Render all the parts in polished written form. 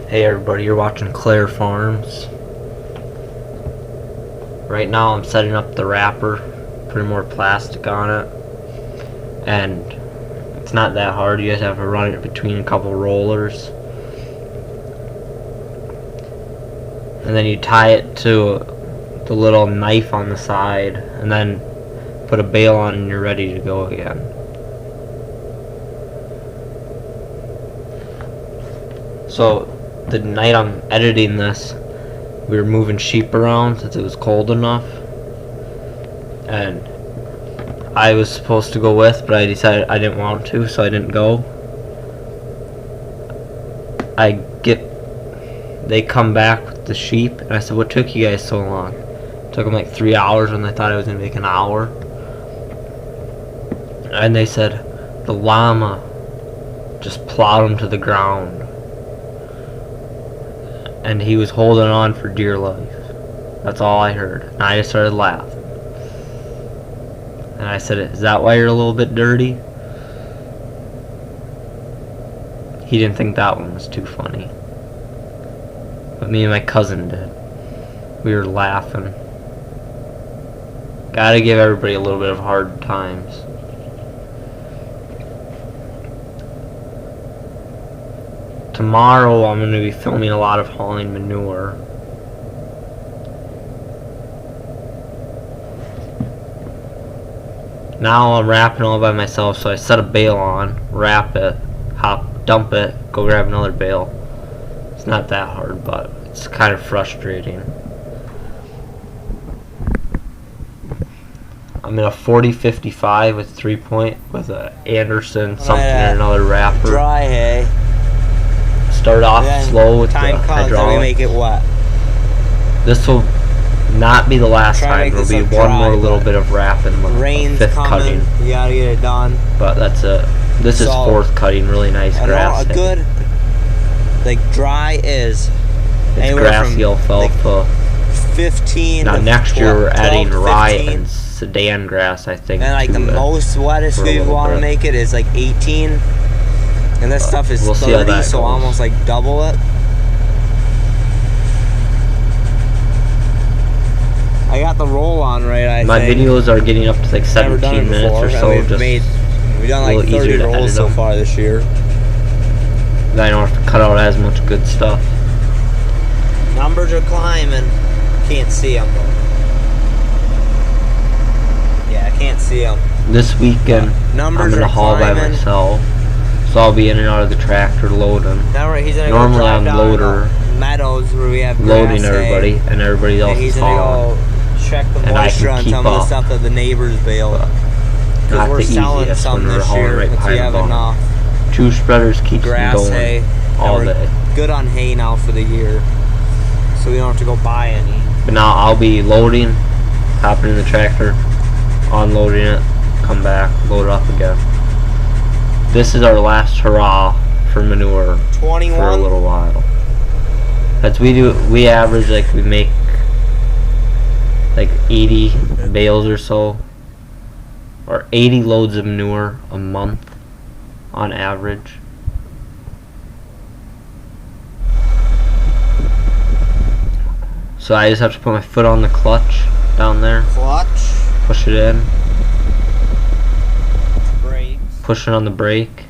Hey everybody, you're watching Claire Farms. Right now I'm setting up the wrapper, putting more plastic on it, and it's not that hard. You just have to run it between a couple rollers, and then you tie it to the little knife on the side, and then put a bail on and you're ready to go again. So the night I'm editing this, we were moving sheep around since it was cold enough, and I was supposed to go with, but I decided I didn't want to, so I didn't go. They come back with the sheep, and I said, "What took you guys so long?" It took them like 3 hours when they thought I was gonna make an hour. And they said the llama just plowed him to the ground, and he was holding on for dear life. That's all I heard. And I just started laughing. And I said, "Is that why you're a little bit dirty?" He didn't think that one was too funny, but me and my cousin did. We were laughing. Gotta give everybody a little bit of hard times. Tomorrow I'm going to be filming a lot of hauling manure. Now I'm wrapping all by myself, so I set a bale on, wrap it, dump it, go grab another bale. It's not that hard, but it's kind of frustrating. I'm in a 40-55 with 3-point with a Anderson something and another wrapper. Dry hay. Start off slow with the hydraulic. We make it wet. This will not be the last time. There'll be one more little bit of wrapping with rain's fifth coming. cutting. You gotta get it done. But that's it. This is fourth cutting. Really nice grass. A good, like dry is. It's grassy alfalfa. Like 15. Now next year we're adding rye and Sudan grass, I think. And like the most wettest we want to make it is like 18. And this stuff is 30, so almost like double it. I got the roll on right, My videos are getting up to like 17 minutes or so. We've done like 30 rolls so far this year. Then I don't have to cut out as much good stuff. Numbers are climbing. Can't see them though. Yeah, I can't see them. This weekend, I'm going to haul by myself. So I'll be in and out of the tractor loading. Normally I'm loader, meadows where we have loading everybody, and everybody else is hauling. Check the moisture on some of the stuff that the neighbors bale. Not the easiest when we're hauling right behind the barn. 2 spreaders keeps them going all day. Good on hay now for the year, so we don't have to go buy any. But now I'll be loading, hopping in the tractor, unloading it, come back, load it up again. This is our last hurrah for manure 21. For a little while. As we average, like, we make like 80 bales or so, or 80 loads of manure a month on average. So I just have to put my foot on the clutch down there. Push it in. Push it on the brake,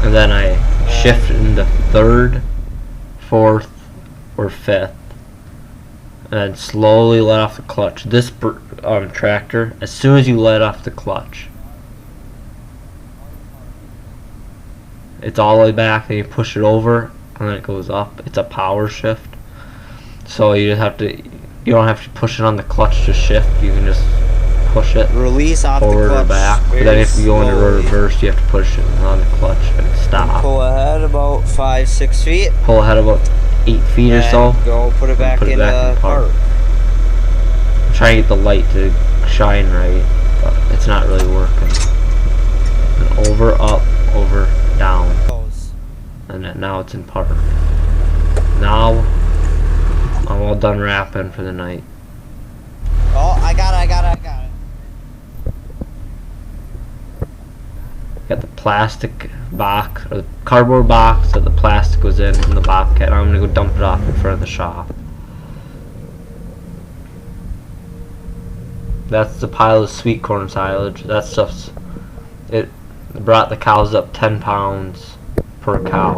and then I shift into 3rd, 4th, or 5th, and then slowly let off the clutch. This tractor, as soon as you let off the clutch, it's all the way back, and you push it over, and then it goes up. It's a power shift, so you don't have to push it on the clutch to shift. You can just push it release off forward the clutch or back. But then if you go into reverse, you have to push it on the clutch and stop. Pull ahead about 5-6 feet. Pull ahead about 8 feet or so. Go put it back in park. I'm trying to get the light to shine right, but it's not really working. And over, up, over, down, and then now it's in park. Now I'm all done wrapping for the night. Oh, I got it. Got the plastic box, or the cardboard box that the plastic was in from the Bobcat. I'm gonna go dump it off in front of the shop. That's the pile of sweet corn silage. That stuff's, it brought the cows up 10 pounds per cow,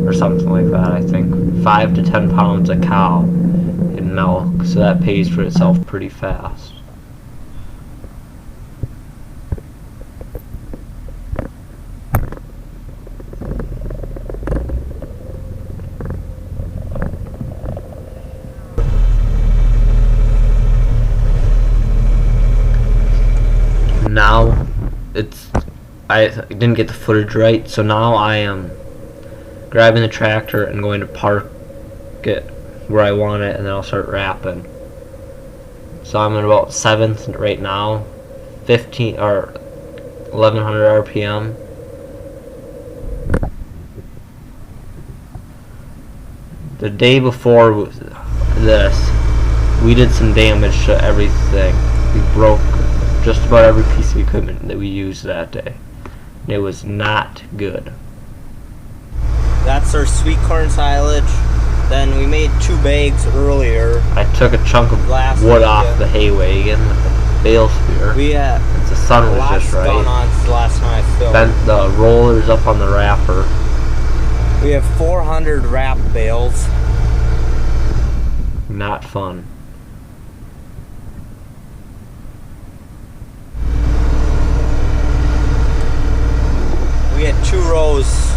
or something like that. I think 5 to 10 pounds a cow in milk, so that pays for itself pretty fast. Now I didn't get the footage right, so now I am grabbing the tractor and going to park it where I want it, and then I'll start wrapping. So I'm at about 7th right now, 15 or 1100 RPM. The day before this, we did some damage to everything. We broke just about every piece of equipment that we used that day. It was not good. That's our sweet corn silage. Then we made 2 bags earlier. I took a chunk of wood off the hay wagon with a bale spear. Since the sun was just right. On since the last time I filmed. Bent the rollers up on the wrapper. We have 400 wrap bales. Not fun. We had 2 rows.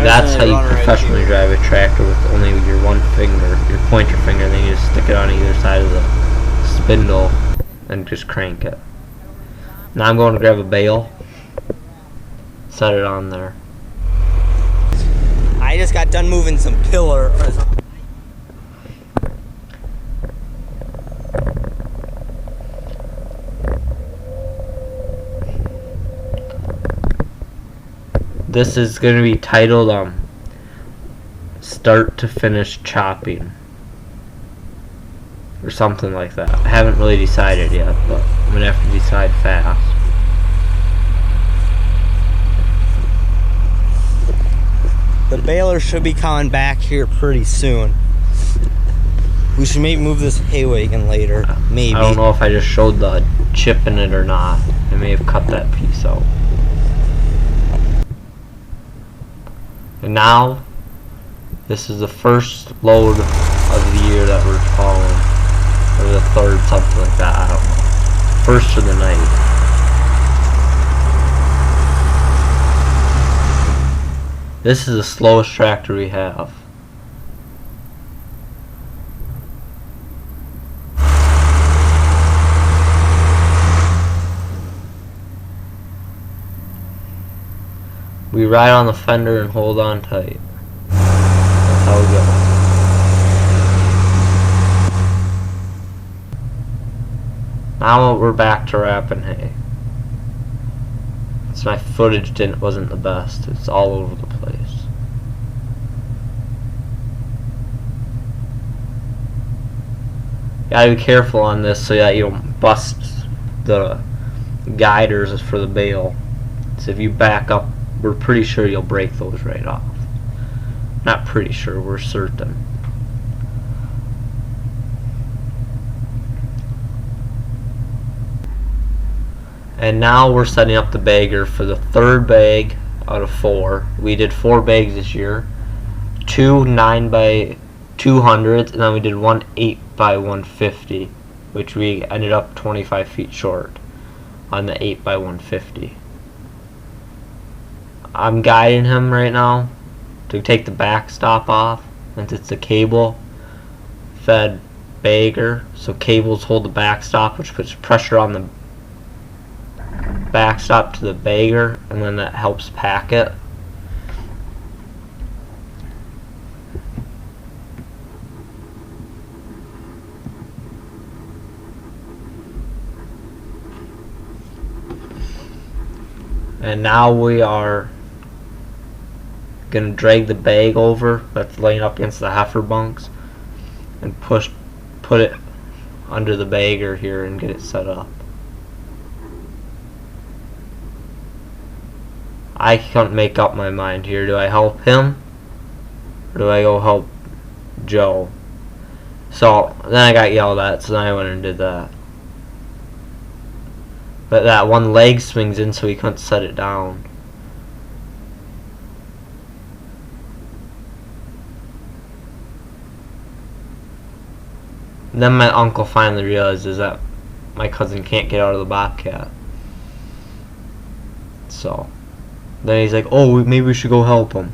That's how you professionally drive a tractor, with only your one finger, your pointer finger, and then you just stick it on either side of the spindle and just crank it. Now I'm going to grab a bale, set it on there. I just got done moving some pillar. This is going to be titled Start to Finish Chopping, or something like that. I haven't really decided yet, but I'm going to have to decide fast. The baler should be coming back here pretty soon. We should maybe move this hay wagon later. Maybe. I don't know if I just showed the chip in it or not. I may have cut that piece out. And now, this is the first load of the year that we're hauling. Or the third, something like that, I don't know. First of the night. This is the slowest tractor we have. We ride on the fender and hold on tight. That's how we go. Now we're back to wrapping hay. So my footage wasn't the best. It's all over the place. Gotta be careful on this so that you don't bust the guiders for the bale. So if you back up, we're pretty sure you'll break those right off. Not pretty sure, we're certain. And now we're setting up the bagger for the 3rd bag out of 4. We did 4 bags this year. 2 9x200s, and then we did 1 8x150, which we ended up 25 feet short on the 8x150. I'm guiding him right now to take the backstop off, since it's a cable fed bagger, so cables hold the backstop, which puts pressure on the backstop to the bagger, and then that helps pack it. And now we are gonna drag the bag over that's laying up against the heifer bunks and put it under the bagger here and get it set up. I can't make up my mind here. Do I help him or do I go help Joe? So then I got yelled at, so then I went and did that. But that one leg swings in, so he couldn't set it down. And then my uncle finally realizes that my cousin can't get out of the Bobcat. So then he's like, oh, maybe we should go help him.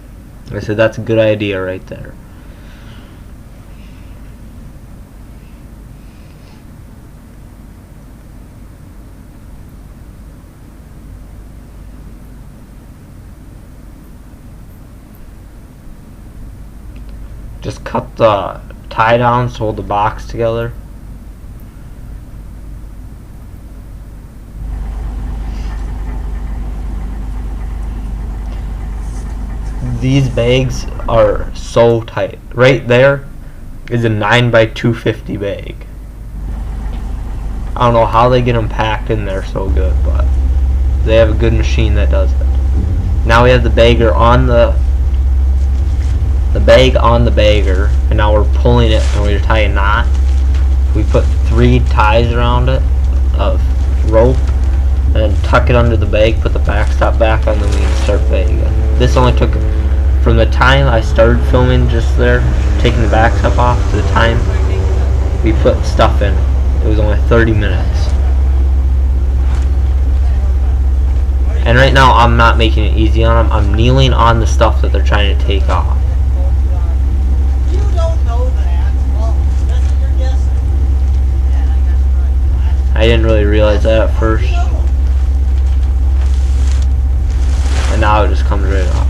I said, that's a good idea right there. Just cut the tie down to hold the box together. These bags are so tight. Right there is a 9x250 bag. I don't know how they get them packed in there so good, but they have a good machine that does it. Now we have the bagger on the bag on the bagger, and now we're pulling it and we're tying a knot. We put 3 ties around it of rope and then tuck it under the bag, put the backstop back on, then we can start bagging. This only took, from the time I started filming just there, taking the backstop off, to the time we put stuff in, it was only 30 minutes. And right now I'm not making it easy on them. I'm kneeling on the stuff that they're trying to take off. I didn't really realize that at first, and now it just comes right off.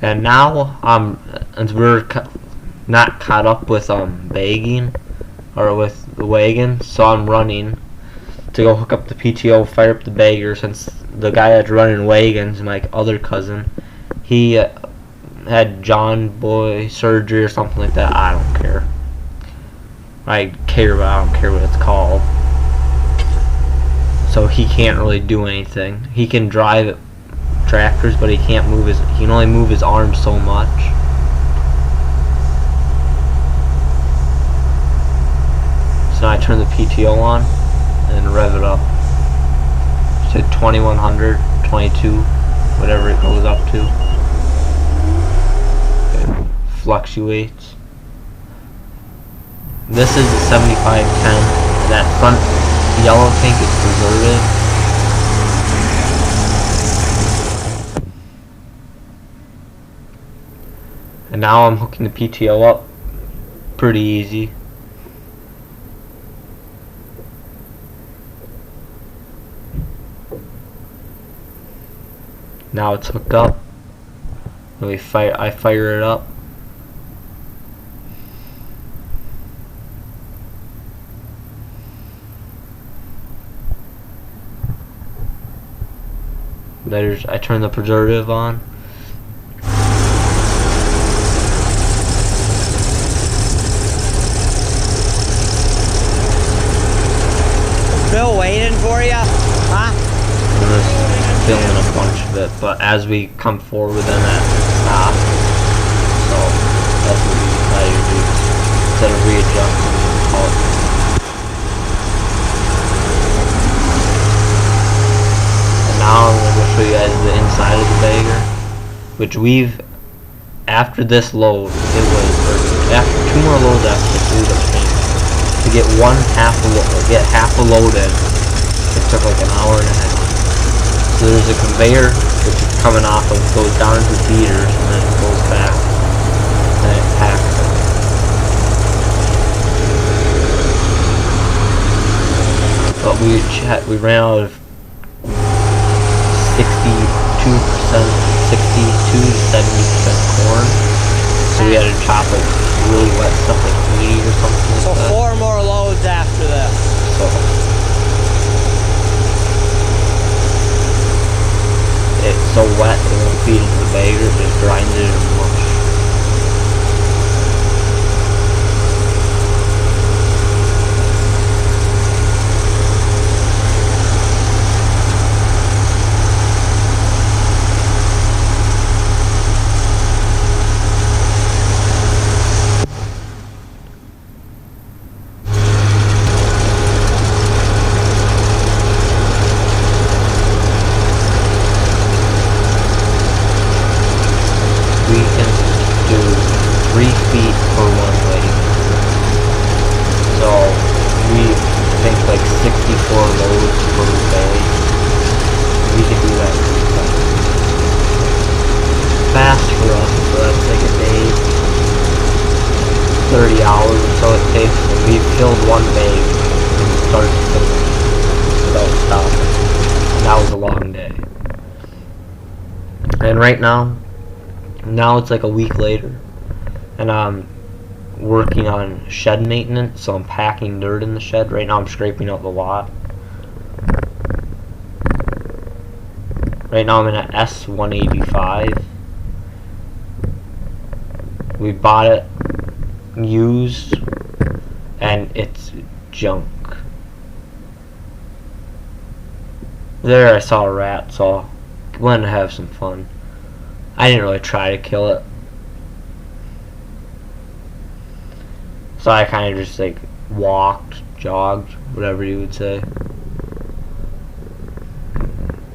And now and we're not caught up with bagging or with the wagon, so I'm running to go hook up the PTO, fire up the bagger, since the guy that's running wagons, my other cousin, he had John Boy surgery or something like that. I don't care. I care, but I don't care what it's called. So he can't really do anything. He can drive tractors, but he can't move his. He can only move his arms so much. So I turn the PTO on and rev it up to 2100, 22, whatever it goes up to. It fluctuates. This is the 7510, and that front yellow tank is preservative. And now I'm hooking the PTO up pretty easy. Now it's hooked up. And I fire it up. I turn the preservative on. Bill waiting for you? Huh? I'm just filming a bunch of it, but as we come forward, then that stops. So that's what we decided to do. Instead of readjusting, we call it. And now I'm going to show you guys the inside of the bagger, which we've, after this load, after 2 more loads after the food of paint, to get half a load in, it took like an hour and a half. So there's a conveyor which is coming off of, goes down into the feeders, and then it goes back, and it packs it. But we ran out of 62% to 70% corn, so we had to chop it really wet stuff like 80 or something like So that. 4 more loads after this. So it's so wet it won't feed into the bagger, it just grinds it into mush. We can do 3 feet for one leg. So we think like 64 loads per day. We can do that fast for us. So that's like a day, 30 hours or so it takes. And we've filled one bag from start to finish without stopping. And that was a long day. And right now it's like a week later, and I'm working on shed maintenance, so I'm packing dirt in the shed. Right now I'm scraping out the lot. Right now I'm in an S185. We bought it used, and it's junk. There I saw a rat, so I wanted to have some fun. I didn't really try to kill it. So I kind of just like walked, jogged, whatever you would say.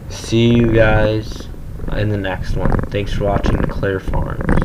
See you guys in the next one. Thanks for watching Claire Farms.